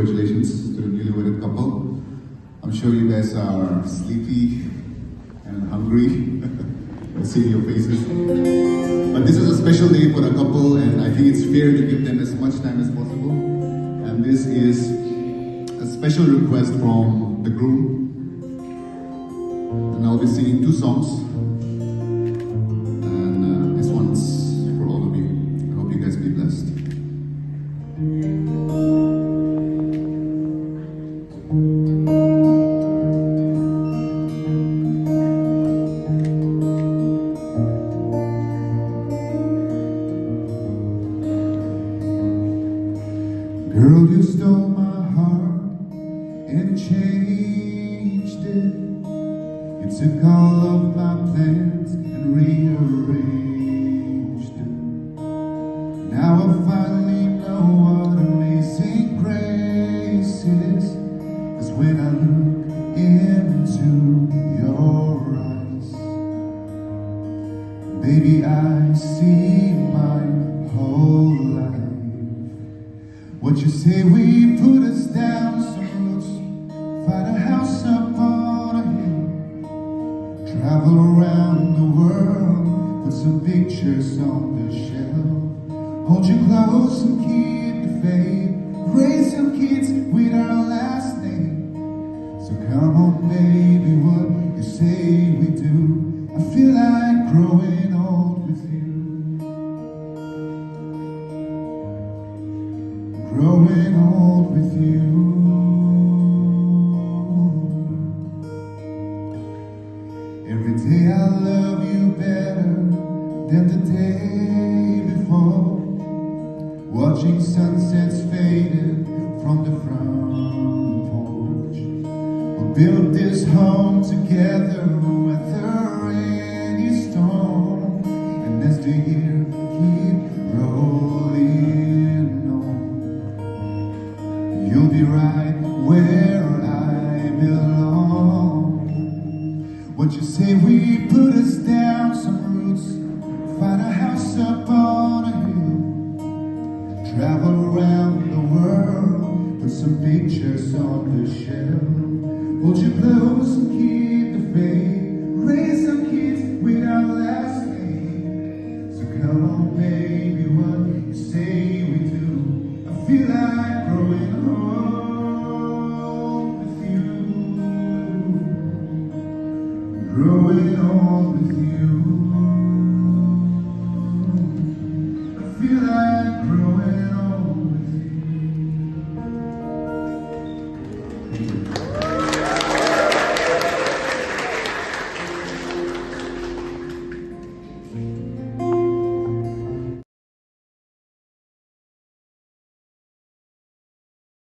congratulations to the newly wedded couple. I'm sure you guys are sleepy and hungry. I see your faces. But this is a special day for the couple, and I think it's fair to give them as much time as possible. And this is a special request from the groom. And I'll be singing 2 songs. And this one's for all of you. I hope you guys be blessed. Girl, you stole my heart and changed it. You took all of my plans and rearranged it. Now I finally know what amazing grace is. 'Cause when I look into your eyes, baby, I see my whole life. What you say, we put us down some roots, find a house up on a hill, travel around the world, put some pictures on the shelf, hold you close and keep the faith, raise some kids with our last name. So come on baby, what you say we do, I feel like growing old with you. Growing old with you. Every day I love you better than the day before. Watching sunsets fading from the front porch. We'll build this home together, weather any storm. And as the year keep rolling on, you'll be right where I belong. What you say, we put us down some roots, find a house up on a hill, travel around the world, put some pictures on the shelf, hold you close and keep the faith, raise some kids with our last name. So come on baby, what you say we do, I feel like growing old with you. Growing old with you.